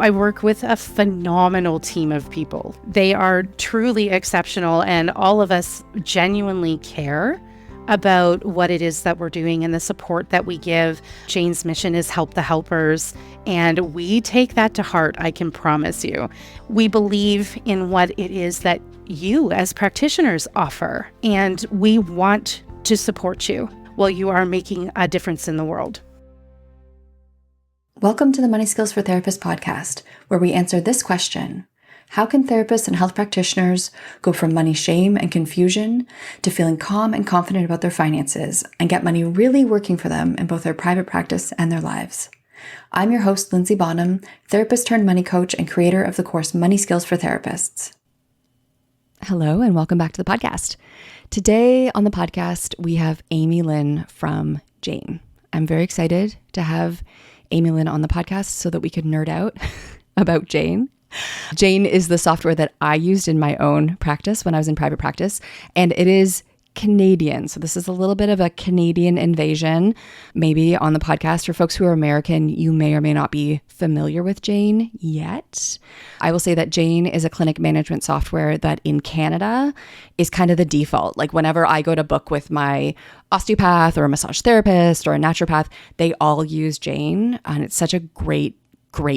I work with a phenomenal team of people. They are truly exceptional, and all of us genuinely care about what it is that we're doing and the support that we give. Jane's mission is help the helpers, and we take that to heart, I can promise you. We believe in what it is that you as practitioners offer, and we want to support you while you are making a difference in the world. Welcome to the Money Skills for Therapists podcast, where we answer this question: how can therapists and health practitioners go from money shame and confusion to feeling calm and confident about their finances and get money really working for them in both their private practice and their lives? I'm your host, Linzy Bonham, therapist turned money coach and creator of the course Money Skills for Therapists. Hello, and welcome back to the podcast. Today on the podcast, we have Amy-Lynn from Jane. I'm very excited to have Amy-Lynn on the podcast so that we could nerd out about Jane. Jane is the software that I used in my own practice when I was in private practice, and it is Canadian. So this is a little bit of a Canadian invasion. Maybe on the podcast for folks who are American, you may or may not be familiar with Jane yet. I will say that Jane is a clinic management software that in Canada is kind of the default. Like whenever I go to book with my osteopath or a massage therapist or a naturopath, they all use Jane, and it's such a great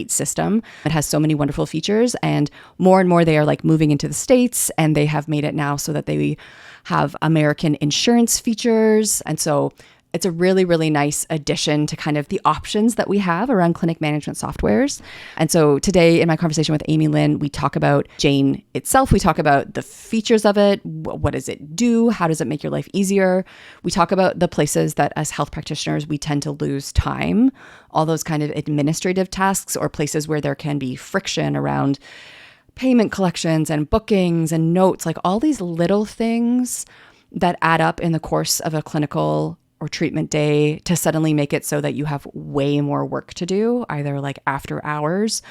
system. It has so many wonderful features, and more they are like moving into the States, and they have made it now so that they have American insurance features. And so it's a really, really nice addition to kind of the options that we have around clinic management softwares. And so today in my conversation with Amy-Lynn, we talk about Jane itself. We talk about the features of it. What does it do? How does it make your life easier? We talk about the places that as health practitioners, we tend to lose time, all those kind of administrative tasks or places where there can be friction around payment collections and bookings and notes, like all these little things that add up in the course of a clinical or treatment day to suddenly make it so that you have way more work to do, either like after hours,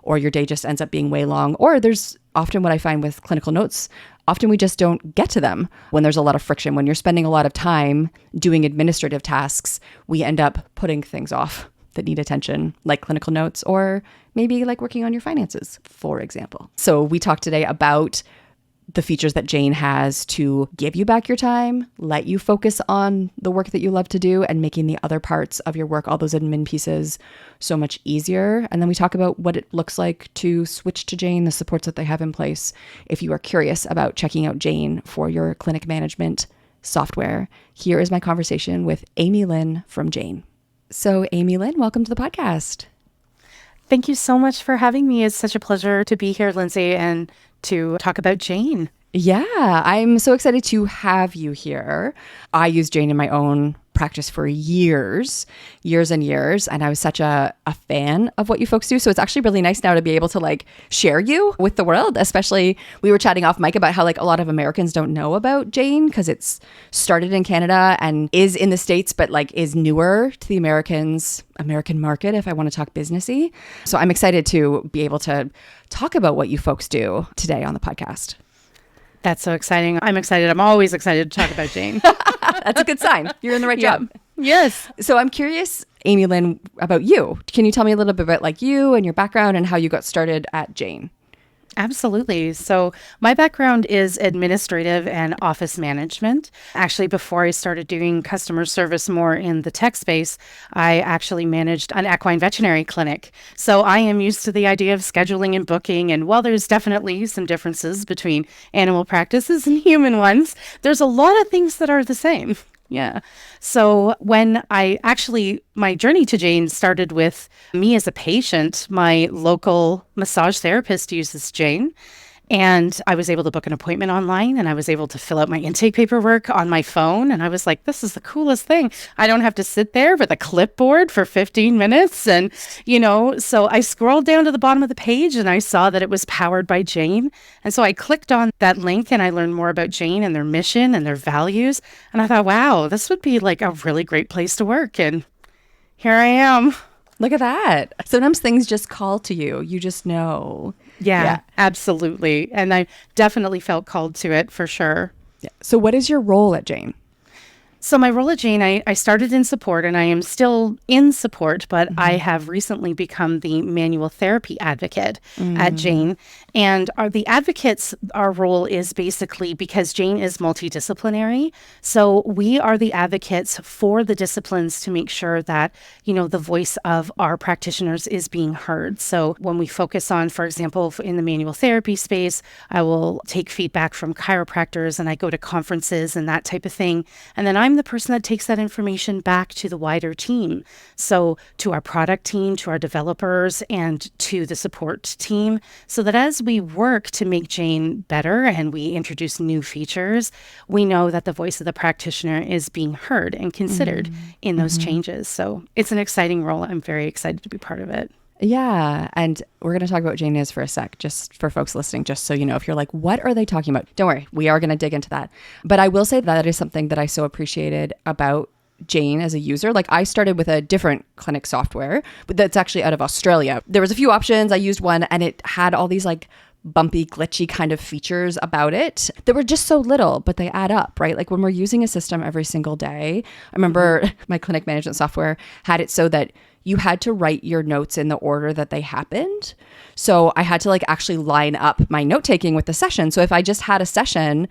or your day just ends up being way long. Or there's often what I find with clinical notes, often we just don't get to them when there's a lot of friction. When you're spending a lot of time doing administrative tasks, we end up putting things off that need attention, like clinical notes, or maybe like working on your finances, for example. So we talked today about the features that Jane has to give you back your time, let you focus on the work that you love to do, and making the other parts of your work, all those admin pieces, so much easier. And then we talk about what it looks like to switch to Jane, the supports that they have in place if you are curious about checking out Jane for your clinic management software. Here is my conversation with Amy-Lynn from Jane. So Amy-Lynn, welcome to the podcast. Thank you so much for having me. It's such a pleasure to be here, Linzy, and to talk about Jane. Yeah, I'm so excited to have you here. I used Jane in my own practice for years and years, and I was such a fan of what you folks do. So it's actually really nice now to be able to like share you with the world. Especially, we were chatting off mic about how like a lot of Americans don't know about Jane because it's started in Canada and is in the States, but like is newer to the American market, if I want to talk businessy. So I'm excited to be able to talk about what you folks do today on the podcast. That's so exciting. I'm excited. I'm always excited to talk about Jane. That's a good sign. You're in the right job. Yes. So I'm curious, Amy-Lynn, about you. Can you tell me a little bit about like you and your background and how you got started at Jane? Absolutely. So my background is administrative and office management. Actually, before I started doing customer service more in the tech space, I actually managed an equine veterinary clinic. So I am used to the idea of scheduling and booking. And while there's definitely some differences between animal practices and human ones, there's a lot of things that are the same. Yeah. So when my journey to Jane started with me as a patient. My local massage therapist uses Jane, and I was able to book an appointment online, and I was able to fill out my intake paperwork on my phone. And I was like, this is the coolest thing. I don't have to sit there with a clipboard for 15 minutes. And, so I scrolled down to the bottom of the page and I saw that it was powered by Jane. And so I clicked on that link and I learned more about Jane and their mission and their values. And I thought, wow, this would be like a really great place to work. And here I am. Look at that. Sometimes things just call to you. You just know. Yeah, absolutely. And I definitely felt called to it for sure. Yeah. So what is your role at Jane? So my role at Jane, I started in support and I am still in support, but I have recently become the manual therapy advocate at Jane. And the advocates, our role is basically because Jane is multidisciplinary. So we are the advocates for the disciplines to make sure that, the voice of our practitioners is being heard. So when we focus on, for example, in the manual therapy space, I will take feedback from chiropractors and I go to conferences and that type of thing. And then I'm the person that takes that information back to the wider team. So to our product team, to our developers, and to the support team, so that as we work to make Jane better and we introduce new features, we know that the voice of the practitioner is being heard and considered in those changes. So it's an exciting role. I'm very excited to be part of it. Yeah. And we're going to talk about what Jane is for a sec, just for folks listening, just so you know, if you're like, what are they talking about? Don't worry. We are going to dig into that. But I will say that is something that I so appreciated about Jane as a user. Like I started with a different clinic software, but that's actually out of Australia. There was a few options. I used one and it had all these like bumpy, glitchy kind of features about it that were just so little, but they add up, right? Like when we're using a system every single day, I remember my clinic management software had it so that you had to write your notes in the order that they happened. So I had to like actually line up my note taking with the session. So if I just had a session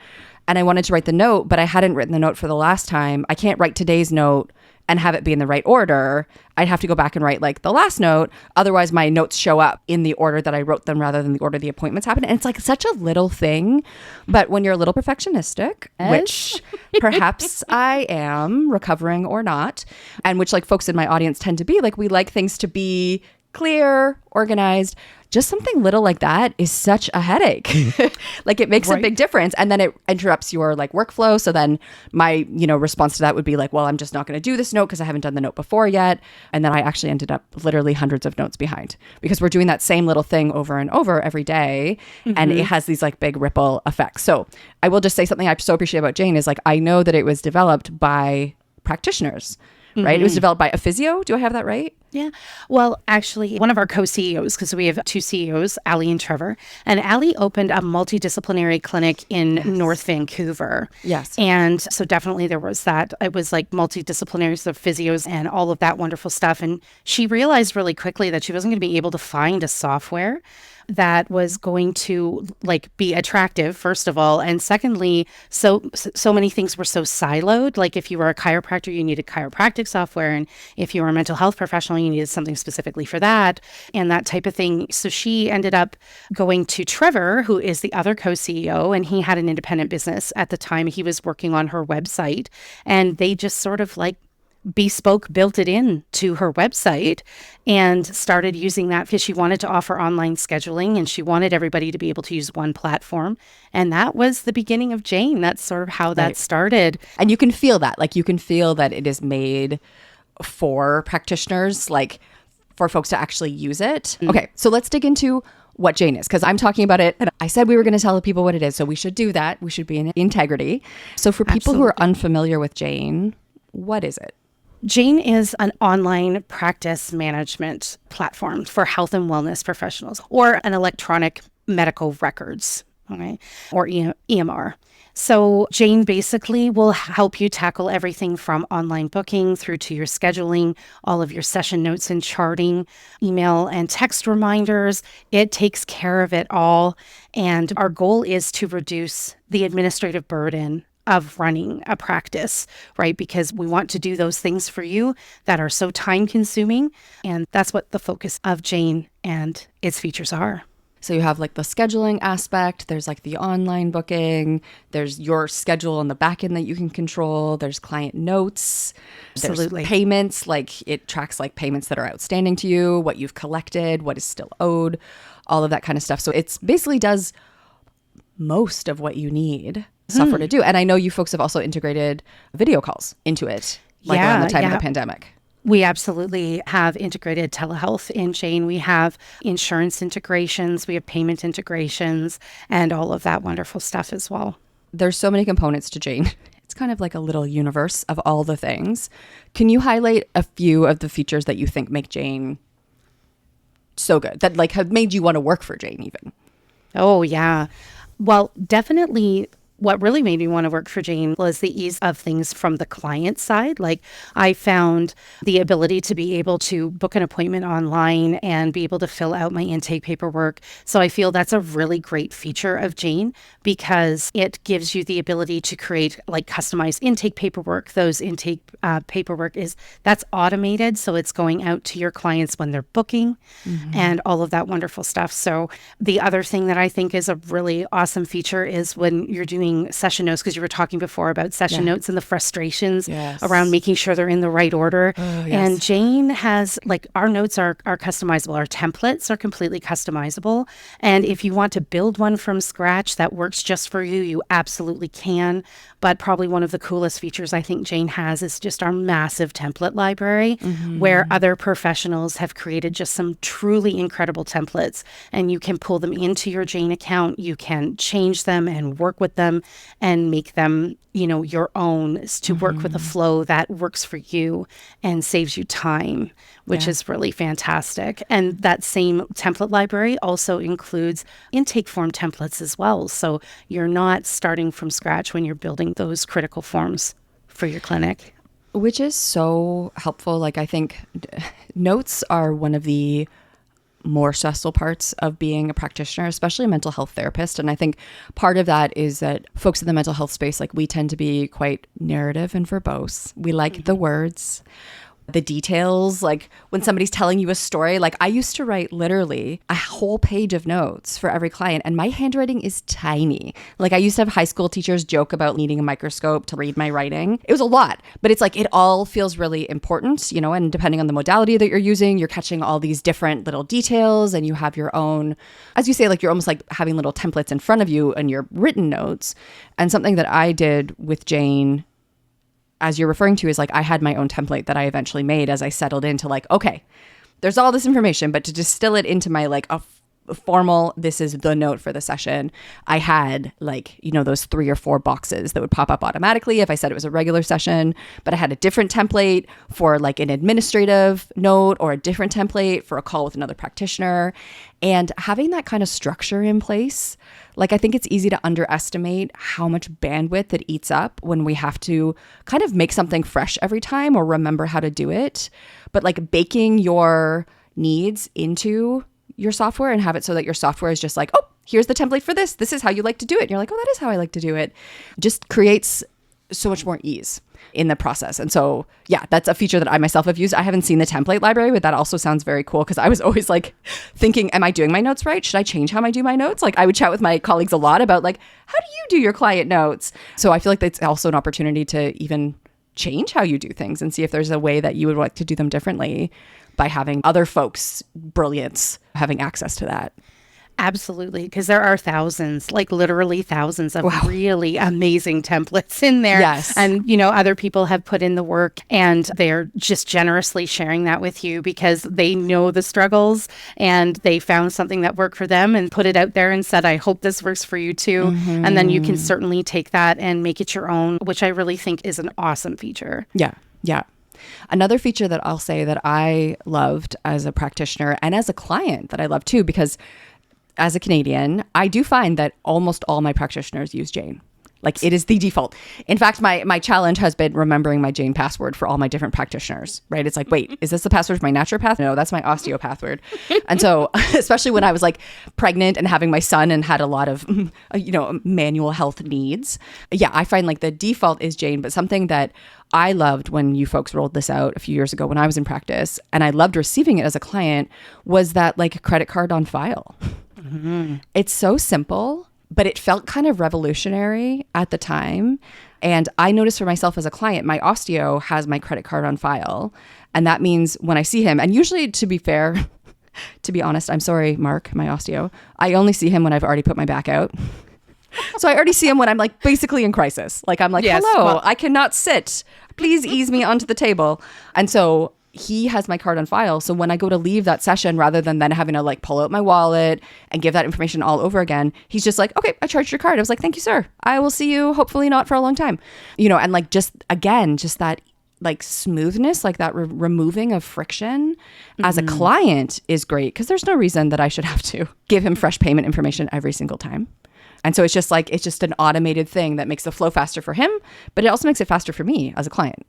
and I wanted to write the note, but I hadn't written the note for the last time, I can't write today's note and have it be in the right order. I'd have to go back and write like the last note. Otherwise my notes show up in the order that I wrote them rather than the order the appointments happen. And it's like such a little thing. But when you're a little perfectionistic, which perhaps I am, recovering or not, and which like folks in my audience tend to be, like we like things to be clear, organized. Just something little like that is such a headache. Like it makes a big difference. And then it interrupts your like workflow. So then my, response to that would be like, well, I'm just not going to do this note because I haven't done the note before yet. And then I actually ended up literally hundreds of notes behind because we're doing that same little thing over and over every day. And it has these like big ripple effects. So I will just say something I so appreciate about Jane is like, I know that it was developed by practitioners, right? It was developed by a physio. Do I have that right? Yeah. Well, actually, one of our co-CEOs, because we have two CEOs, Ali and Trevor, and Ali opened a multidisciplinary clinic in North Vancouver. Yes. And so definitely there was that. It was like multidisciplinary, so physios and all of that wonderful stuff. And she realized really quickly that she wasn't going to be able to find a software that was going to like be attractive, first of all. And secondly, so many things were so siloed. Like if you were a chiropractor, you needed chiropractic software. And if you were a mental health professional, you needed something specifically for that and that type of thing. So she ended up going to Trevor, who is the other co-CEO, and he had an independent business at the time. He was working on her website and they just sort of like built it in to her website and started using that because she wanted to offer online scheduling and she wanted everybody to be able to use one platform. And that was the beginning of Jane. That's sort of how that started. And you can feel that, like you can feel that it is made for practitioners, like for folks to actually use it. Okay, so let's dig into what Jane is, because I'm talking about it and I said we were going to tell people what it is. So we should do that. We should be in integrity. So for people who are unfamiliar with Jane, what is it? Jane is an online practice management platform for health and wellness professionals, or an electronic medical records, okay, or EMR. So Jane basically will help you tackle everything from online booking through to your scheduling, all of your session notes and charting, email and text reminders. It takes care of it all. And our goal is to reduce the administrative burden of running a practice, right? Because we want to do those things for you that are so time consuming. And that's what the focus of Jane and its features are. So you have like the scheduling aspect, there's like the online booking, there's your schedule on the back end that you can control, there's client notes, Absolutely. There's payments, like it tracks like payments that are outstanding to you, what you've collected, what is still owed, all of that kind of stuff. So it's basically does most of what you need software to do. And I know you folks have also integrated video calls into it, like around the time of the pandemic. We absolutely have integrated telehealth in Jane. We have insurance integrations, we have payment integrations, and all of that wonderful stuff as well. There's so many components to Jane. It's kind of like a little universe of all the things. Can you highlight a few of the features that you think make Jane so good, that like have made you want to work for Jane even? Oh, yeah. Well, definitely what really made me want to work for Jane was the ease of things from the client side. Like I found the ability to be able to book an appointment online and be able to fill out my intake paperwork. So I feel that's a really great feature of Jane because it gives you the ability to create like customized intake paperwork. Those intake paperwork that's automated. So it's going out to your clients when they're booking and all of that wonderful stuff. So the other thing that I think is a really awesome feature is when you're doing session notes, because you were talking before about session notes and the frustrations around making sure they're in the right order. And Jane has like our notes are customizable. Our templates are completely customizable. And if you want to build one from scratch that works just for you, you absolutely can. But probably one of the coolest features I think Jane has is just our massive template library where other professionals have created just some truly incredible templates. And you can pull them into your Jane account. You can change them and work with them and make them, your own to work with a flow that works for you and saves you time, which is really fantastic. And that same template library also includes intake form templates as well. So you're not starting from scratch when you're building those critical forms for your clinic. Which is so helpful. Like I think notes are one of the more stressful parts of being a practitioner, especially a mental health therapist. And I think part of that is that folks in the mental health space, like we tend to be quite narrative and verbose. We like the words, the details, like when somebody's telling you a story. Like I used to write literally a whole page of notes for every client, and my handwriting is tiny. Like I used to have high school teachers joke about needing a microscope to read my writing. It was a lot, but it's like it all feels really important, and depending on the modality that you're using, you're catching all these different little details, and you have your own, as you say, like you're almost like having little templates in front of you and your written notes. And something that I did with Jane, as you're referring to, is like I had my own template that I eventually made as I settled into like, okay, there's all this information, but to distill it into my like a formal, this is the note for the session, I had like, those 3 or 4 boxes that would pop up automatically if I said it was a regular session, but I had a different template for like an administrative note or a different template for a call with another practitioner. And having that kind of structure in place, like I think it's easy to underestimate how much bandwidth it eats up when we have to kind of make something fresh every time or remember how to do it. But like baking your needs into your software and have it so that your software is just like, oh, here's the template for this. This is how you like to do it. And you're like, oh, that is how I like to do it. Just creates so much more ease in the process. And so, yeah, that's a feature that I myself have used. I haven't seen the template library, but that also sounds very cool because I was always like thinking, am I doing my notes right? Should I change how I do my notes? Like I would chat with my colleagues a lot about like, how do you do your client notes? So I feel like that's also an opportunity to even change how you do things and see if there's a way that you would like to do them differently by having other folks' brilliance having access to that. Absolutely, because there are thousands, like literally thousands of really amazing templates in there. Yes. And, other people have put in the work and they're just generously sharing that with you because they know the struggles and they found something that worked for them and put it out there and said, I hope this works for you too. And then you can certainly take that and make it your own, which I really think is an awesome feature. Yeah. Yeah. Another feature that I'll say that I loved as a practitioner and as a client that I love too, because as a Canadian, I do find that almost all my practitioners use Jane. Like it is the default. In fact, my challenge has been remembering my Jane password for all my different practitioners, right? It's like, wait, is this the password for my naturopath? No, that's my osteopath word. And so, especially when I was like pregnant and having my son and had a lot of, manual health needs. Yeah, I find like the default is Jane, but something that I loved when you folks rolled this out a few years ago when I was in practice, and I loved receiving it as a client, was that like credit card on file. It's so simple, but it felt kind of revolutionary at the time. And I noticed for myself as a client, my osteo has my credit card on file. And that means when I see him, and usually to be fair, to be honest, I'm sorry, Mark, my osteo, I only see him when I've already put my back out. So I already see him when I'm like basically in crisis. Like I'm like, hello, I cannot sit. Please ease me onto the table. And so he has my card on file. So when I go to leave that session, rather than then having to like pull out my wallet and give that information all over again, he's just like, okay, I charged your card. I was like, thank you, sir. I will see you hopefully not for a long time. And like just that like smoothness, like that removing of friction as a client is great because there's no reason that I should have to give him fresh payment information every single time. And so it's just an automated thing that makes the flow faster for him, but it also makes it faster for me as a client.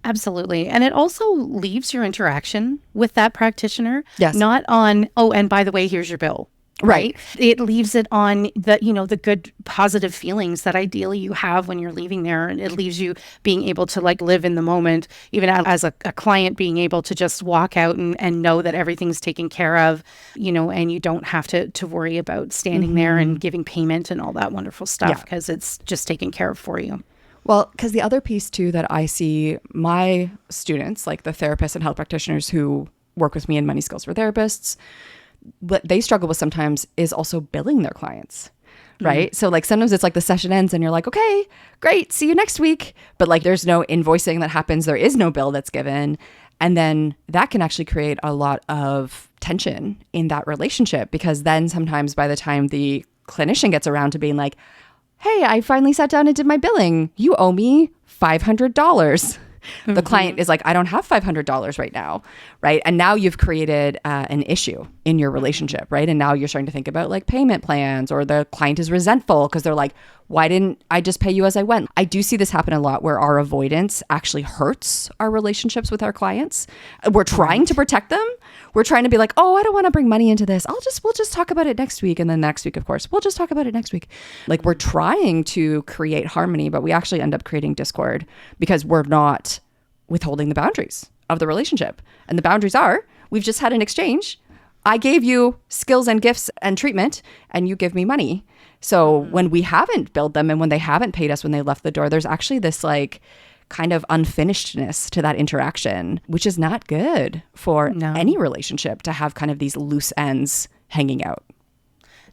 Absolutely. And it also leaves your interaction with that practitioner Yes. not on, oh, and by the way, here's your bill. Right. It leaves it on the good positive feelings that ideally you have when you're leaving there. And it leaves you being able to live in the moment, even as a client, being able to just walk out and know that everything's taken care of, and you don't have to worry about standing there and giving payment and all that wonderful stuff because it's just taken care of for you. Well, because the other piece too that I see my students, like the therapists and health practitioners who work with me in Money Skills for Therapists, what they struggle with sometimes is also billing their clients, right? So sometimes it's the session ends and you're like, okay, great, see you next week. But there's no invoicing that happens. There is no bill that's given. And then that can actually create a lot of tension in that relationship, because then sometimes by the time the clinician gets around to being like, hey, I finally sat down and did my billing. You owe me $500. The client is like, I don't have $500 right now, right? And now you've created an issue in your relationship, right? And now you're starting to think about payment plans, or the client is resentful because they're like, why didn't I just pay you as I went? I do see this happen a lot where our avoidance actually hurts our relationships with our clients. We're trying to protect them. We're trying to be like, oh, I don't want to bring money into this. We'll just talk about it next week. And then next week, of course, we'll just talk about it next week. We're trying to create harmony, but we actually end up creating discord because we're not withholding the boundaries of the relationship. And the boundaries are, we've just had an exchange. I gave you skills and gifts and treatment, and you give me money. So when we haven't billed them and when they haven't paid us when they left the door, there's actually this kind of unfinishedness to that interaction, which is not good for any relationship, to have kind of these loose ends hanging out.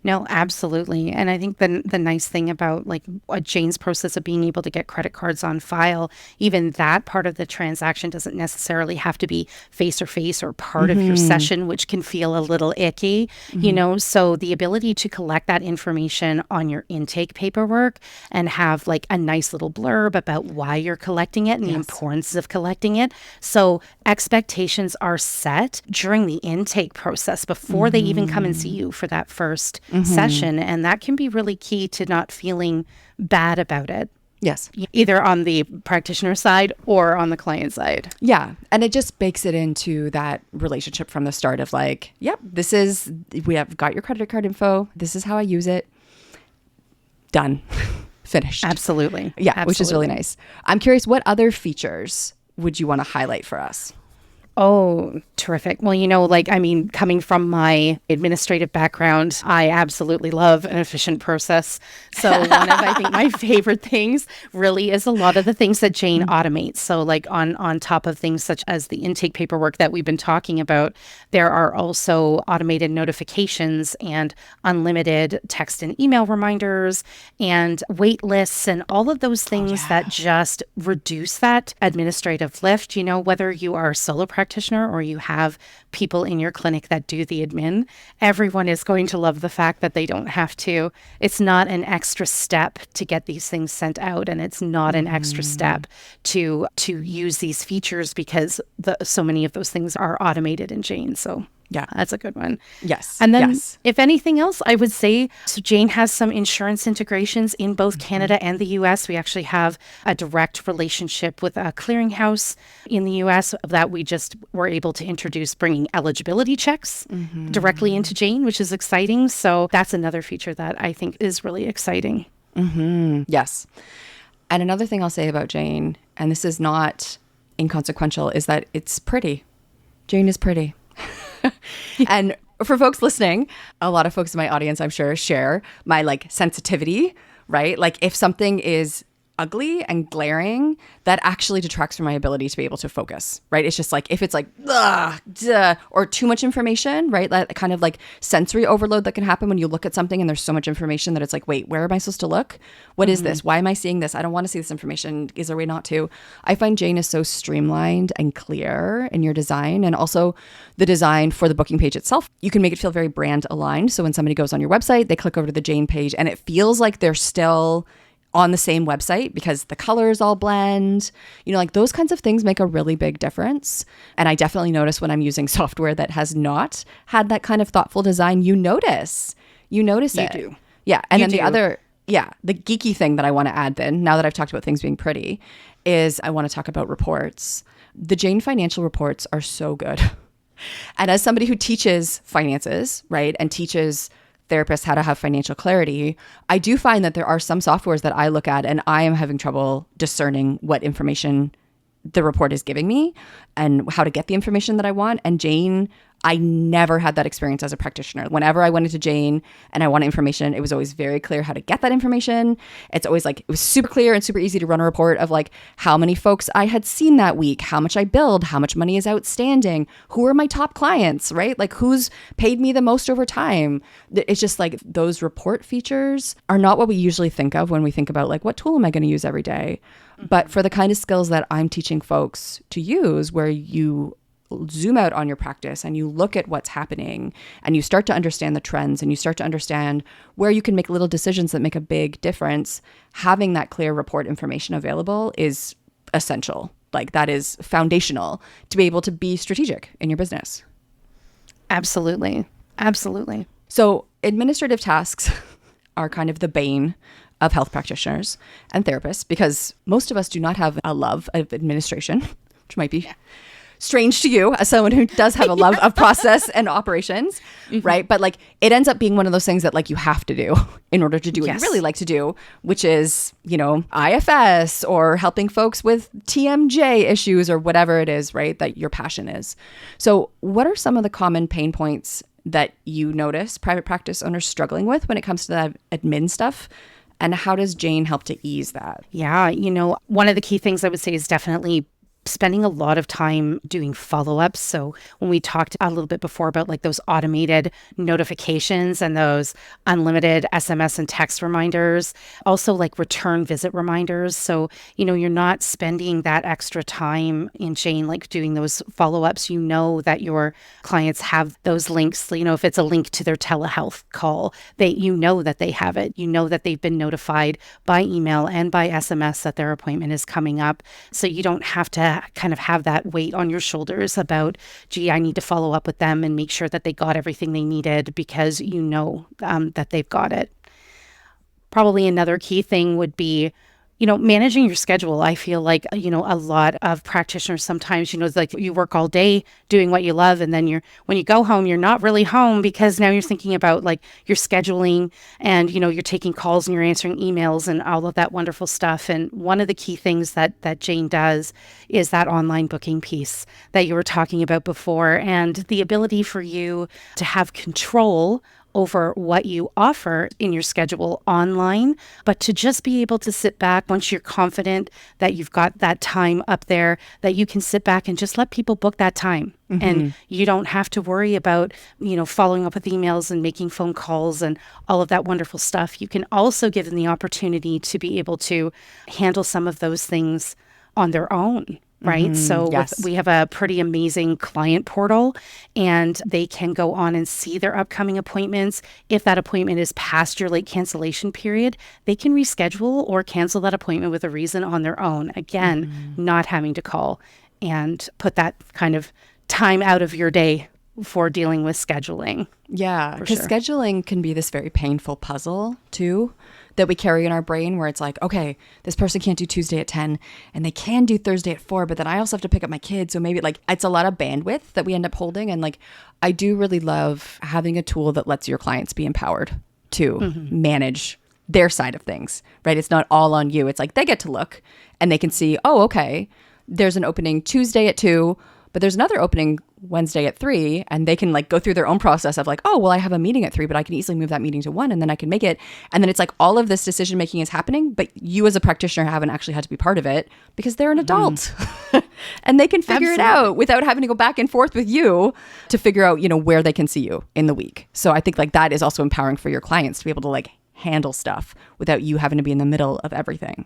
No, absolutely. And I think the nice thing about Jane's process of being able to get credit cards on file, even that part of the transaction doesn't necessarily have to be face or part of your session, which can feel a little icky, so the ability to collect that information on your intake paperwork and have a nice little blurb about why you're collecting it and the importance of collecting it. So expectations are set during the intake process before they even come and see you for that first session. And that can be really key to not feeling bad about it. Yes. Either on the practitioner side or on the client side. Yeah. And it just bakes it into that relationship from the start of yep, we have got your credit card info. This is how I use it. Done. Finished. Absolutely. Yeah. Absolutely. Which is really nice. I'm curious, what other features would you want to highlight for us? Oh, terrific. Well, coming from my administrative background, I absolutely love an efficient process. So one of, I think, my favorite things really is a lot of the things that Jane automates. So on top of things such as the intake paperwork that we've been talking about, there are also automated notifications and unlimited text and email reminders and wait lists and all of those things that just reduce that administrative lift, whether you are a solo practitioner or you have people in your clinic that do the admin, everyone is going to love the fact that they don't have to. It's not an extra step to get these things sent out, and it's not an extra step to use these features because so many of those things are automated in Jane. So yeah, that's a good one. Yes. And then if anything else, I would say, so Jane has some insurance integrations in both Canada and the US. We actually have a direct relationship with a clearinghouse in the US that we just were able to introduce, bringing eligibility checks directly into Jane, which is exciting. So that's another feature that I think is really exciting. Yes. And another thing I'll say about Jane, and this is not inconsequential, is that it's pretty. Jane is pretty. And for folks listening, a lot of folks in my audience, I'm sure, share my sensitivity, right? If something is ugly and glaring, that actually detracts from my ability to be able to focus, right? It's just if it's ugh, duh, or too much information, right? That kind of sensory overload that can happen when you look at something and there's so much information that it's wait, where am I supposed to look? What is this? Why am I seeing this? I don't want to see this information. Is there a way not to? I find Jane is so streamlined and clear in your design, and also the design for the booking page itself. You can make it feel very brand aligned. So when somebody goes on your website, they click over to the Jane page and it feels like they're still on the same website because the colors all blend, those kinds of things make a really big difference. And I definitely notice when I'm using software that has not had that kind of thoughtful design, you notice it. You do. Yeah. And You then the do. other, the geeky thing that I want to add then, now that I've talked about things being pretty, is I want to talk about reports. The Jane financial reports are so good. And as somebody who teaches finances, right, and teaches therapists how to have financial clarity, I do find that there are some softwares that I look at and I am having trouble discerning what information the report is giving me and how to get the information that I want. And Jane, I never had that experience as a practitioner. Whenever I went into Jane and I wanted information, it was always very clear how to get that information. It's always like, it was super clear and super easy to run a report of like how many folks I had seen that week, how much I billed, how much money is outstanding, who are my top clients, right? Like who's paid me the most over time. It's just like those report features are not what we usually think of when we think about like, what tool am I going to use every day? But for the kind of skills that I'm teaching folks to use, where you zoom out on your practice and you look at what's happening and you start to understand the trends and you start to understand where you can make little decisions that make a big difference, having that clear report information available is essential. Like that is foundational to be able to be strategic in your business. Absolutely. Absolutely. So administrative tasks are kind of the bane of health practitioners and therapists because most of us do not have a love of administration, which might be strange to you as someone who does have a love of process and operations, right? But like it ends up being one of those things that like you have to do in order to do what you really like to do, which is, you know, IFS or helping folks with TMJ issues or whatever it is, right? That your passion is. So what are some of the common pain points that you notice private practice owners struggling with when it comes to that admin stuff? And how does Jane help to ease that? Yeah, you know, one of the key things I would say is definitely spending a lot of time doing follow-ups. So when we talked a little bit before about like those automated notifications and those unlimited SMS and text reminders, also like return visit reminders. So, you know, you're not spending that extra time in Jane, like doing those follow-ups. You know that your clients have those links, you know, if it's a link to their telehealth call, you know that they have it. You know that they've been notified by email and by SMS that their appointment is coming up. So you don't have to kind of have that weight on your shoulders about, gee, I need to follow up with them and make sure that they got everything they needed because you know that they've got it. Probably another key thing would be, you know, managing your schedule. I feel like, you know, a lot of practitioners sometimes, you know, it's like you work all day doing what you love. And then when you go home, you're not really home because now you're thinking about like your scheduling and, you know, you're taking calls and you're answering emails and all of that wonderful stuff. And one of the key things that Jane does is that online booking piece that you were talking about before and the ability for you to have control over what you offer in your schedule online, but to just be able to sit back once you're confident that you've got that time up there, that you can sit back and just let people book that time. And you don't have to worry about, you know, following up with emails and making phone calls and all of that wonderful stuff. You can also give them the opportunity to be able to handle some of those things on their own. Right. So we have a pretty amazing client portal and they can go on and see their upcoming appointments. If that appointment is past your late cancellation period, they can reschedule or cancel that appointment with a reason on their own. Again, not having to call and put that kind of time out of your day for dealing with scheduling. Yeah, because scheduling can be this very painful puzzle too that we carry in our brain where it's like, okay, this person can't do Tuesday at 10 and they can do Thursday at 4, but then I also have to pick up my kids. So maybe like it's a lot of bandwidth that we end up holding. And like, I do really love having a tool that lets your clients be empowered to manage their side of things, right? It's not all on you. It's like they get to look and they can see, oh, okay, there's an opening Tuesday at 2, but there's another opening Wednesday at 3, and they can like go through their own process of like, oh, well, I have a meeting at 3, but I can easily move that meeting to 1 and then I can make it. And then it's like all of this decision making is happening, but you as a practitioner haven't actually had to be part of it because they're an adult and they can figure it out without having to go back and forth with you to figure out, you know, where they can see you in the week. So I think like that is also empowering for your clients to be able to like handle stuff without you having to be in the middle of everything.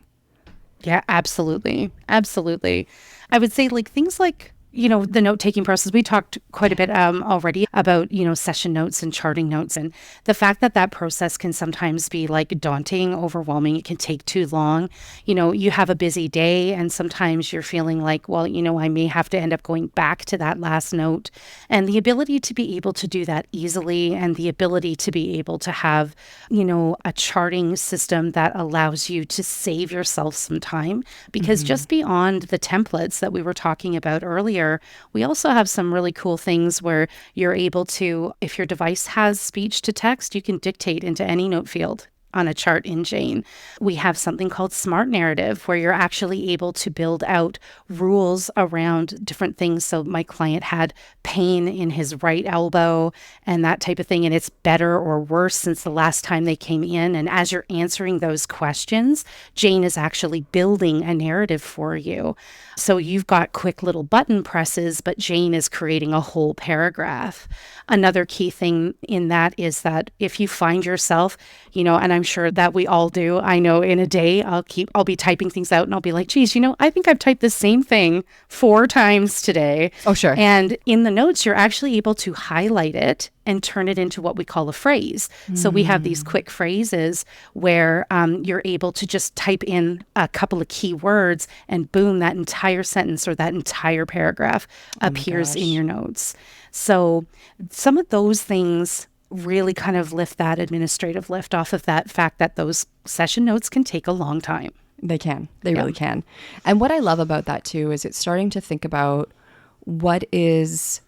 Yeah, absolutely. Absolutely. I would say like things like the note-taking process, we talked quite a bit already about, session notes and charting notes. And the fact that that process can sometimes be like daunting, overwhelming. It can take too long. You have a busy day and sometimes you're feeling like, well, I may have to end up going back to that last note. And the ability to be able to do that easily and the ability to be able to have, a charting system that allows you to save yourself some time. Because just beyond the templates that we were talking about earlier, we also have some really cool things where you're able to, if your device has speech to text, you can dictate into any note field on a chart in Jane. We have something called Smart Narrative, where you're actually able to build out rules around different things. So my client had pain in his right elbow and that type of thing, and it's better or worse since the last time they came in. And as you're answering those questions, Jane is actually building a narrative for you. So you've got quick little button presses, but Jane is creating a whole paragraph. Another key thing in that is that if you find yourself, and I'm sure that we all do, I know in a day, I'll be typing things out and I'll be like, geez, I think I've typed the same thing 4 times today. Oh, sure. And in the notes, you're actually able to highlight it and turn it into what we call a phrase. So we have these quick phrases where you're able to just type in a couple of key words and boom, that entire sentence or that entire paragraph appears in your notes. So some of those things really kind of lift that administrative lift off of that fact that those session notes can take a long time. They can. They really can. And what I love about that too is it's starting to think about what is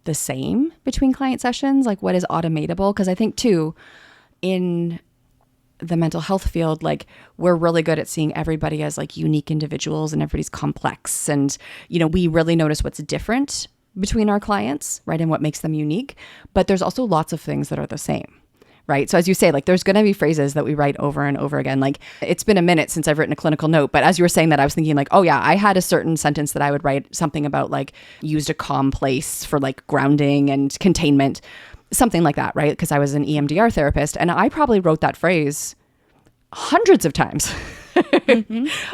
the same between client sessions, like what is automatable. Because I think too, in the mental health field, like we're really good at seeing everybody as like unique individuals and everybody's complex. And, we really notice what's different between our clients, right? And what makes them unique. But there's also lots of things that are the same, right? So as you say, like there's going to be phrases that we write over and over again. Like it's been a minute since I've written a clinical note, but as you were saying that, I was thinking like, oh yeah, I had a certain sentence that I would write something about like used a calm place for like grounding and containment, something like that, right? Because I was an EMDR therapist and I probably wrote that phrase hundreds of times.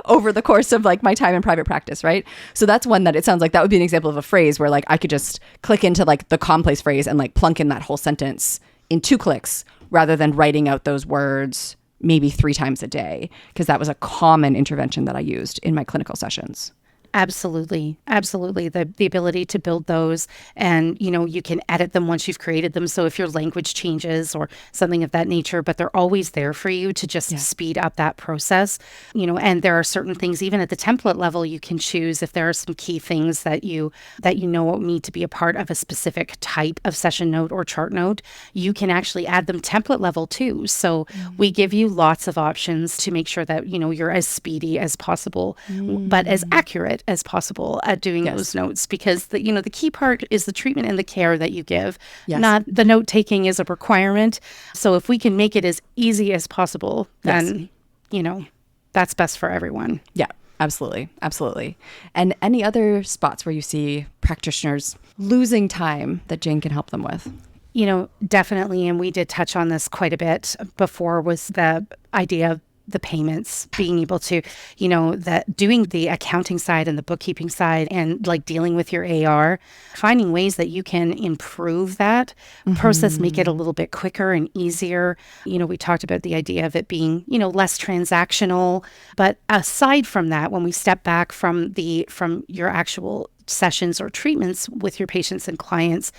Over the course of like my time in private practice, right? So that's one that it sounds like that would be an example of a phrase where like I could just click into like the commonplace phrase and like plunk in that whole sentence in 2 clicks rather than writing out those words maybe 3 times a day, because that was a common intervention that I used in my clinical sessions. Absolutely. Absolutely. The ability to build those and, you can edit them once you've created them. So if your language changes or something of that nature, but they're always there for you to just speed up that process, and there are certain things, even at the template level, you can choose if there are some key things that you know need to be a part of a specific type of session note or chart note, you can actually add them template level too. So we give you lots of options to make sure that, you're as speedy as possible, but as accurate as possible at doing those notes, because the key part is the treatment and the care that you give, not the note taking is a requirement. So if we can make it as easy as possible, then that's best for everyone. Yeah, absolutely. Absolutely. And any other spots where you see practitioners losing time that Jane can help them with? Definitely, and we did touch on this quite a bit before, was the idea of the payments, being able to, that doing the accounting side and the bookkeeping side and like dealing with your AR, finding ways that you can improve that process, make it a little bit quicker and easier. We talked about the idea of it being, less transactional. But aside from that, when we step back from your actual sessions or treatments with your patients and clients,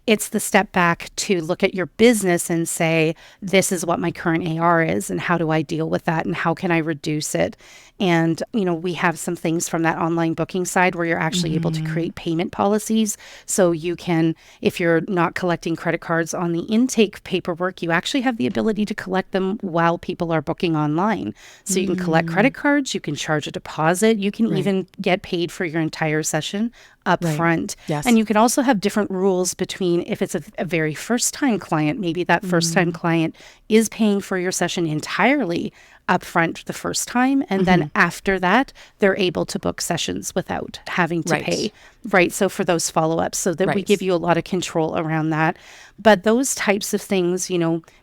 it's the step back to look at your business and say, this is what my current AR is and how do I deal with that and how can I reduce it? And, we have some things from that online booking side where you're actually able to create payment policies. So you can, if you're not collecting credit cards on the intake paperwork, you actually have the ability to collect them while people are booking online. So you can collect credit cards, you can charge a deposit, you can even get paid for your entire session up front. Yes. And you can also have different rules between if it's a very first time client, maybe that first time client is paying for your session entirely upfront the first time. And then after that, they're able to book sessions without having to pay. Right. So for those follow-ups, so that we give you a lot of control around that. But those types of things,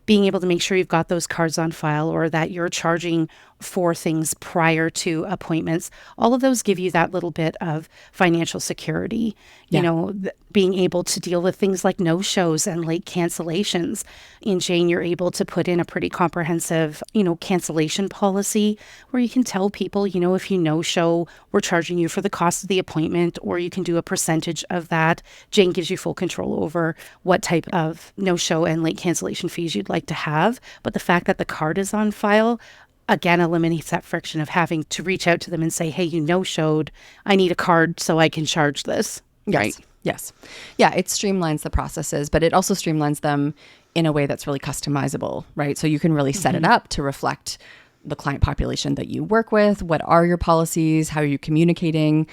being able to make sure you've got those cards on file, or that you're charging for things prior to appointments, all of those give you that little bit of financial security, being able to deal with things like no-shows and late cancellations. In Jane, you're able to put in a pretty comprehensive, cancellation policy where you can tell people, if you no-show, we're charging you for the cost of the appointment, or you can do a percentage of that. Jane gives you full control over what type of no-show and late cancellation fees you'd like to have. But the fact that the card is on file, again, eliminates that friction of having to reach out to them and say, hey, you no-showed, I need a card so I can charge this. Right. Yes. Yeah, it streamlines the processes, but it also streamlines them in a way that's really customizable, right? So you can really set it up to reflect the client population that you work with. What are your policies? How are you communicating?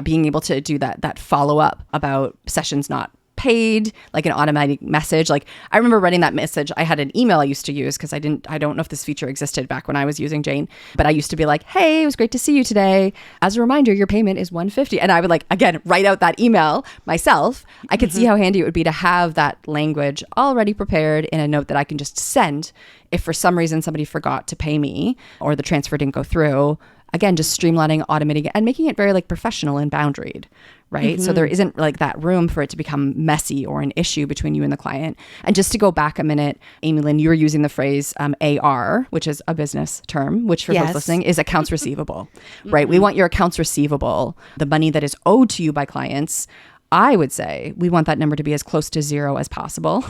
Being able to do that follow-up about sessions not paid, like an automatic message. Like, I remember writing that message. I had an email I used to use because I don't know if this feature existed back when I was using Jane, but I used to be like, hey, it was great to see you today. As a reminder, your payment is $150. And I would again, write out that email myself. I could see how handy it would be to have that language already prepared in a note that I can just send if for some reason somebody forgot to pay me or the transfer didn't go through. Again, just streamlining, automating it, and making it very professional and boundaried, right? So there isn't that room for it to become messy or an issue between you and the client. And just to go back a minute, Amy-Lynn, you were using the phrase AR, which is a business term, which for folks listening is accounts receivable, right? We want your accounts receivable, the money that is owed to you by clients. I would say we want that number to be as close to zero as possible.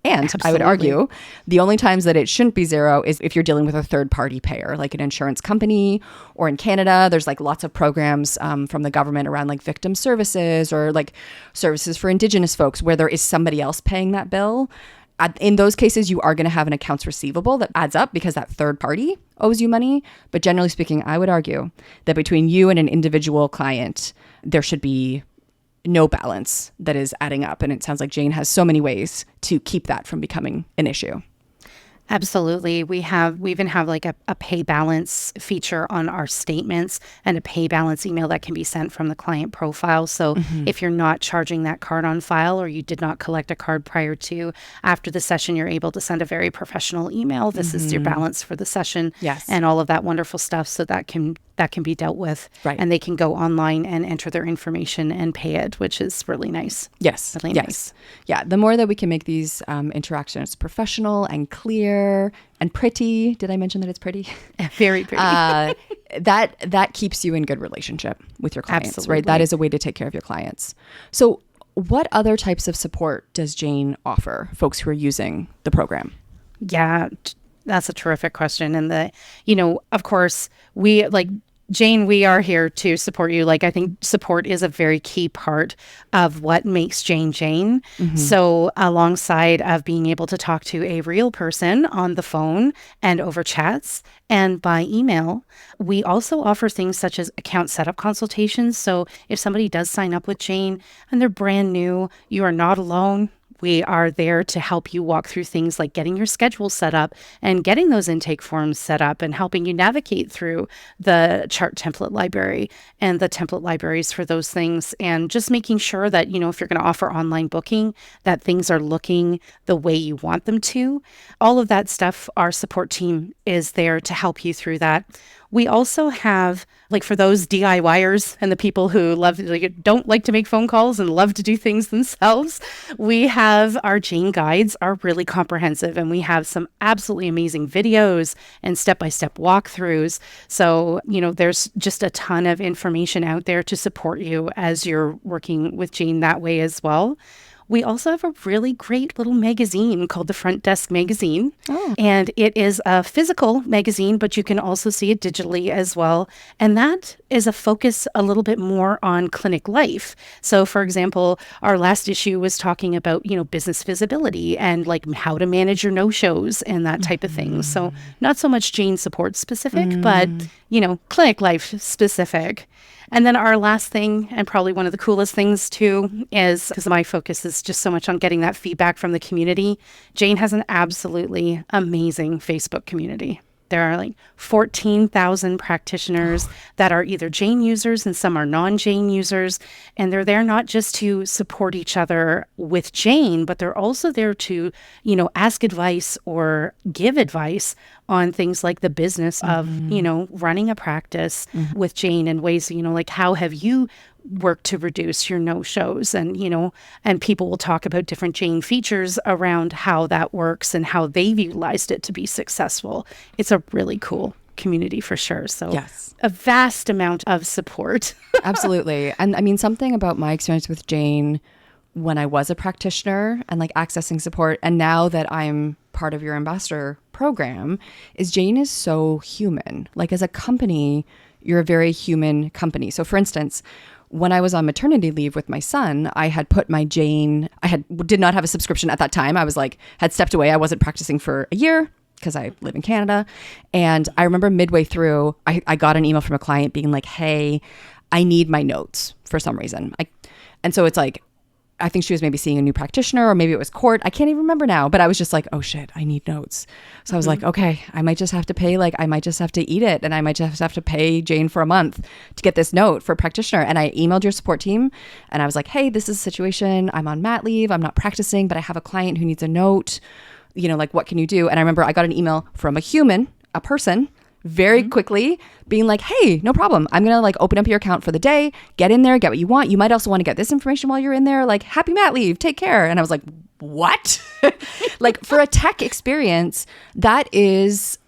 And Absolutely. I would argue the only times that it shouldn't be zero is if you're dealing with a third-party payer, like an insurance company, or in Canada, there's lots of programs from the government around victim services or services for Indigenous folks where there is somebody else paying that bill. In those cases, you are going to have an accounts receivable that adds up because that third party owes you money. But generally speaking, I would argue that between you and an individual client, there should be no balance that is adding up. And it sounds like Jane has so many ways to keep that from becoming an issue. Absolutely. We even have a pay balance feature on our statements and a pay balance email that can be sent from the client profile. So if you're not charging that card on file, or you did not collect a card prior to, after the session, you're able to send a very professional email. This is your balance for the session. Yes. And all of that wonderful stuff. So that can be dealt with. Right. And they can go online and enter their information and pay it, which is really nice. Yes. Really nice. Yeah. The more that we can make these interactions professional and clear and pretty. Did I mention that it's pretty? Very pretty. That keeps you in good relationship with your clients, Absolutely. right? That is a way to take care of your clients. So what other types of support does Jane offer folks who are using the program? Yeah, that's a terrific question. And of course, Jane, we are here to support you. I think support is a very key part of what makes Jane Jane. So alongside of being able to talk to a real person on the phone and over chats and by email, we also offer things such as account setup consultations. So if somebody does sign up with Jane and they're brand new, you are not alone. We are there to help you walk through things like getting your schedule set up and getting those intake forms set up and helping you navigate through the chart template library and the template libraries for those things, and just making sure that, if you're going to offer online booking, that things are looking the way you want them to. All of that stuff, our support team is there to help you through that. We also have, for those DIYers and the people who don't like to make phone calls and love to do things themselves, we have our Jane guides are really comprehensive, and we have some absolutely amazing videos and step-by-step walkthroughs. So, there's just a ton of information out there to support you as you're working with Jane that way as well. We also have a really great little magazine called the Front Desk Magazine. Oh. And it is a physical magazine, but you can also see it digitally as well. And that is a focus a little bit more on clinic life. So, for example, our last issue was talking about, business visibility and how to manage your no-shows and that type of thing. So not so much Jane support specific, but, clinic life specific. And then our last thing, and probably one of the coolest things too, is because my focus is just so much on getting that feedback from the community. Jane has an absolutely amazing Facebook community. There are like 14,000 practitioners that are either Jane users and some are non-Jane users. And they're there not just to support each other with Jane, but they're also there to, ask advice or give advice on things like the business of, running a practice with Jane and ways, like how have you worked to reduce your no-shows? And, and people will talk about different Jane features around how that works and how they've utilized it to be successful. It's a really cool community for sure. So yes, a vast amount of support. Absolutely. And I mean, something about my experience with Jane when I was a practitioner and like accessing support, and now that I'm part of your ambassador program, is Jane is so human. Like as a company, you're a very human company. So for instance, when I was on maternity leave with my son, I had put my Jane, did not have a subscription at that time. I was like, had stepped away. I wasn't practicing for a year because I live in Canada. And I remember midway through, I got an email from a client being like, hey, I need my notes for some reason. And so it's like, I think she was maybe seeing a new practitioner, or maybe it was court. I can't even remember now, but I was just like, oh shit, I need notes. So I was like, okay, I might just have to pay, I might just have to eat it. And I might just have to pay Jane for a month to get this note for a practitioner. And I emailed your support team and I was like, hey, this is a situation. I'm on mat leave. I'm not practicing, but I have a client who needs a note. What can you do? And I remember I got an email from a person, very quickly being like, hey, no problem. I'm going to open up your account for the day, get in there, get what you want. You might also want to get this information while you're in there. Happy mat leave, take care. And I was like, what? For a tech experience, that is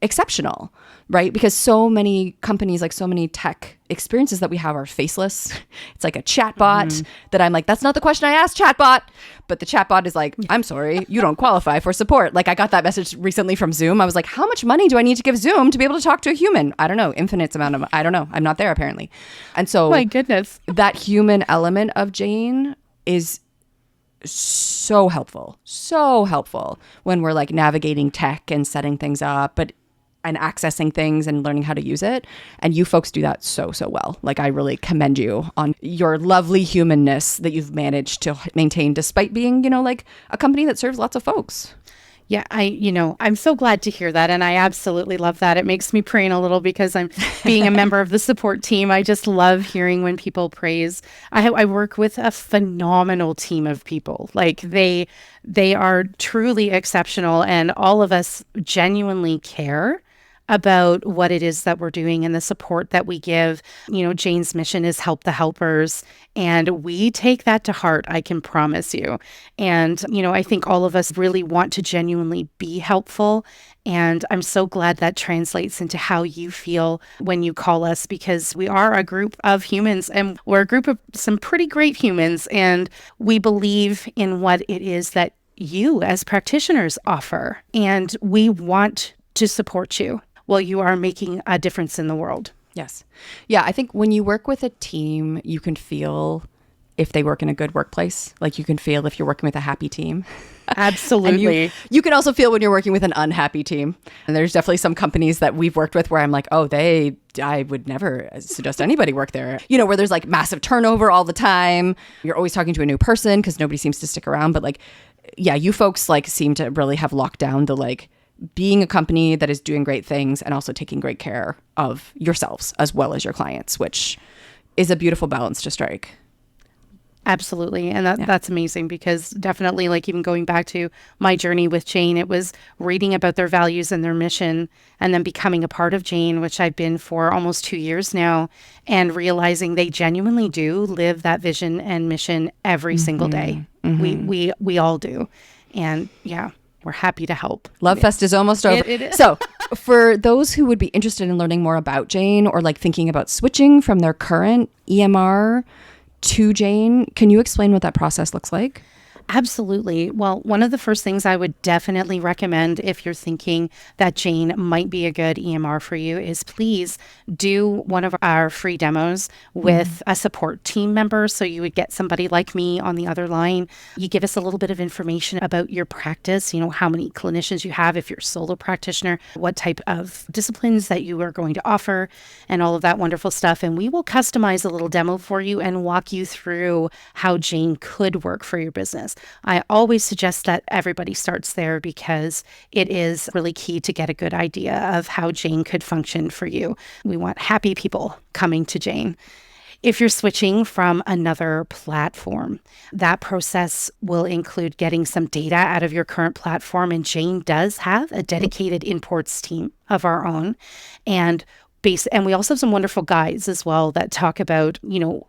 exceptional, right? Because so many companies, so many tech experiences that we have are faceless. It's like a chatbot that I'm like, that's not the question I asked, chatbot. But the chatbot is like, I'm sorry, you don't qualify for support. I got that message recently from Zoom. I was like, how much money do I need to give Zoom to be able to talk to a human? I don't know, infinite amount of, I don't know. I'm not there apparently. And so my goodness, that human element of Jane is so helpful when we're navigating tech and setting things up, and accessing things and learning how to use it. And you folks do that so well. I really commend you on your lovely humanness that you've managed to maintain despite being, a company that serves lots of folks. Yeah, I'm so glad to hear that. And I absolutely love that. It makes me preen a little because I'm being a member of the support team. I just love hearing when people praise. I work with a phenomenal team of people. They are truly exceptional, and all of us genuinely care about what it is that we're doing and the support that we give. Jane's mission is help the helpers, and we take that to heart, I can promise you. And, I think all of us really want to genuinely be helpful. And I'm so glad that translates into how you feel when you call us, because we are a group of humans, and we're a group of some pretty great humans. And we believe in what it is that you as practitioners offer. And we want to support you while you are making a difference in the world. Yes. Yeah, I think when you work with a team, you can feel if they work in a good workplace. You can feel if you're working with a happy team. Absolutely. And you can also feel when you're working with an unhappy team. And there's definitely some companies that we've worked with where I'm like, oh, I would never suggest anybody work there. Where there's massive turnover all the time. You're always talking to a new person because nobody seems to stick around. But yeah, you folks seem to really have locked down the being a company that is doing great things and also taking great care of yourselves as well as your clients, which is a beautiful balance to strike. Absolutely. And that's amazing, because definitely, even going back to my journey with Jane, it was reading about their values and their mission, and then becoming a part of Jane, which I've been for almost 2 years now, and realizing they genuinely do live that vision and mission every single day. We all do. And yeah, we're happy to help. Love Fest is almost over. It is. So for those who would be interested in learning more about Jane, or thinking about switching from their current EMR to Jane, can you explain what that process looks like? Absolutely. Well, one of the first things I would definitely recommend if you're thinking that Jane might be a good EMR for you is please do one of our free demos with a support team member. So you would get somebody like me on the other line. You give us a little bit of information about your practice, how many clinicians you have, if you're a solo practitioner, what type of disciplines that you are going to offer, and all of that wonderful stuff. And we will customize a little demo for you and walk you through how Jane could work for your business. things, I always suggest that everybody starts there because it is really key to get a good idea of how Jane could function for you. We want happy people coming to Jane. If you're switching from another platform, that process will include getting some data out of your current platform. And Jane does have a dedicated imports team of our own. And we also have some wonderful guides as well that talk about,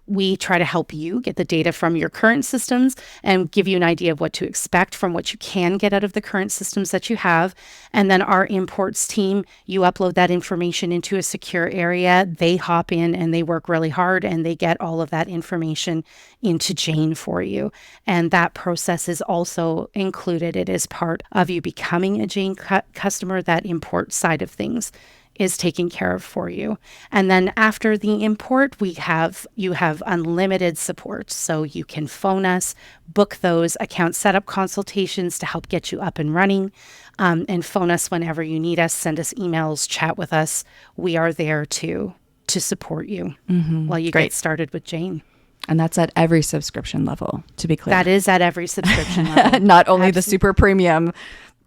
we try to help you get the data from your current systems and give you an idea of what to expect from what you can get out of the current systems that you have. And then our imports team, you upload that information into a secure area. They hop in and they work really hard and they get all of that information into Jane for you. And that process is also included. It is part of you becoming a Jane customer. That import side of things is taken care of for you. And then after the import, you have unlimited support. So you can phone us, book those account setup consultations to help get you up and running, and phone us whenever you need us, send us emails, chat with us. We are there to support you while you get started with Jane. And that's at every subscription level, to be clear. That is at every subscription level. Not only the super premium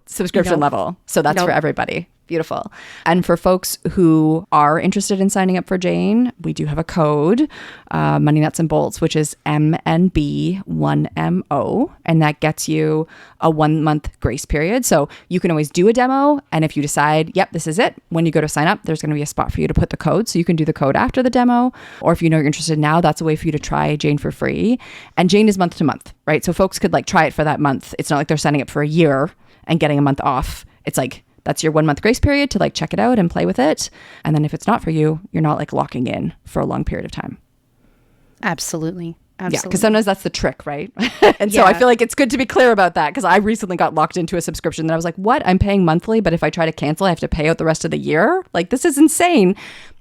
subscription level. So that's for everybody. Beautiful. And for folks who are interested in signing up for Jane, we do have a code, Money Nuts and Bolts, which is MNB1MO. And that gets you a 1-month grace period. So you can always do a demo. And if you decide, yep, this is it, when you go to sign up, there's going to be a spot for you to put the code. So you can do the code after the demo. Or if you know you're interested now, that's a way for you to try Jane for free. And Jane is month to month, right? So folks could try it for that month. It's not like they're signing up for a year and getting a month off. It's that's your 1-month grace period to check it out and play with it. And then if it's not for you, you're not locking in for a long period of time. Absolutely. Yeah, because sometimes that's the trick, right? And so I feel like it's good to be clear about that, because I recently got locked into a subscription that I was like, what? I'm paying monthly, but if I try to cancel, I have to pay out the rest of the year? This is insane.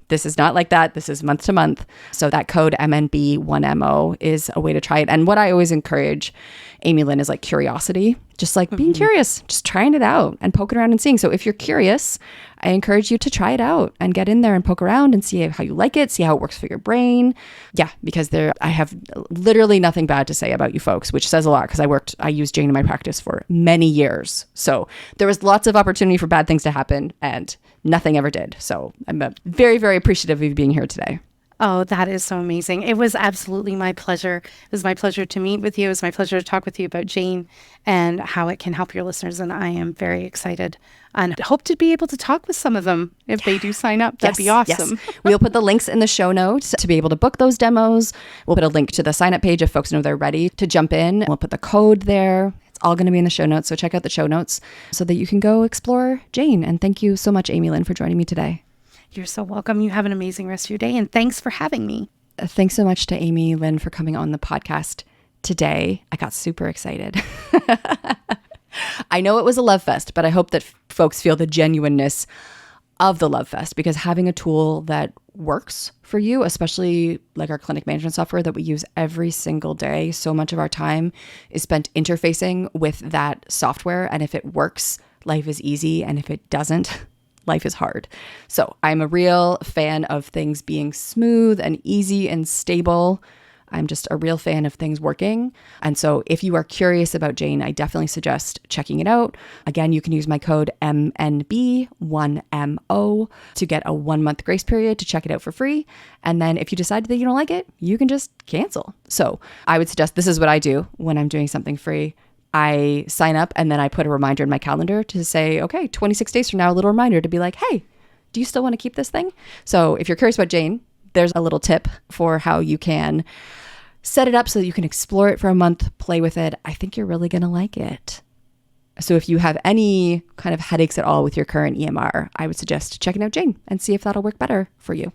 This is not like that. This is month to month. So that code MNB1MO is a way to try it. And what I always encourage, Amy-Lynn, is curiosity. Just being curious, just trying it out and poking around and seeing. So if you're curious, I encourage you to try it out and get in there and poke around and see how you like it, see how it works for your brain. Yeah, because I have literally nothing bad to say about you folks, which says a lot, because I used Jane in my practice for many years. So there was lots of opportunity for bad things to happen and nothing ever did. So I'm very, very appreciative of you being here today. Oh, that is so amazing. It was absolutely my pleasure. It was my pleasure to meet with you. It was my pleasure to talk with you about Jane and how it can help your listeners. And I am very excited and hope to be able to talk with some of them if they do sign up. That'd be awesome. Yes. We'll put the links in the show notes to be able to book those demos. We'll put a link to the sign up page if folks know they're ready to jump in. We'll put the code there. It's all going to be in the show notes. So check out the show notes so that you can go explore Jane. And thank you so much, Amy-Lynn, for joining me today. You're so welcome. You have an amazing rest of your day. And thanks for having me. Thanks so much to Amy-Lynn for coming on the podcast today. I got super excited. I know it was a love fest, but I hope that folks feel the genuineness of the love fest, because having a tool that works for you, especially our clinic management software that we use every single day, so much of our time is spent interfacing with that software. And if it works, life is easy. And if it doesn't, life is hard. So I'm a real fan of things being smooth and easy and stable. I'm just a real fan of things working. And so if you are curious about Jane, I definitely suggest checking it out. Again, you can use my code MNB1MO to get a 1-month grace period to check it out for free. And then if you decide that you don't like it, you can just cancel. So I would suggest, this is what I do when I'm doing something free. I sign up and then I put a reminder in my calendar to say, okay, 26 days from now, a little reminder to be like, hey, do you still want to keep this thing? So if you're curious about Jane, there's a little tip for how you can set it up so that you can explore it for a month, play with it. I think you're really going to like it. So if you have any kind of headaches at all with your current EMR, I would suggest checking out Jane and see if that'll work better for you.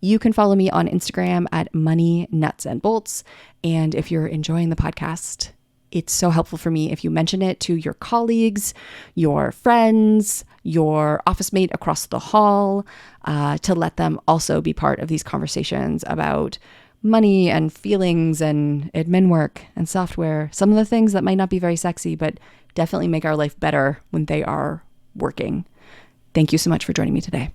You can follow me on Instagram at Money Nuts and Bolts. And if you're enjoying the podcast, it's so helpful for me if you mention it to your colleagues, your friends, your office mate across the hall, to let them also be part of these conversations about money and feelings and admin work and software. Some of the things that might not be very sexy, but definitely make our life better when they are working. Thank you so much for joining me today.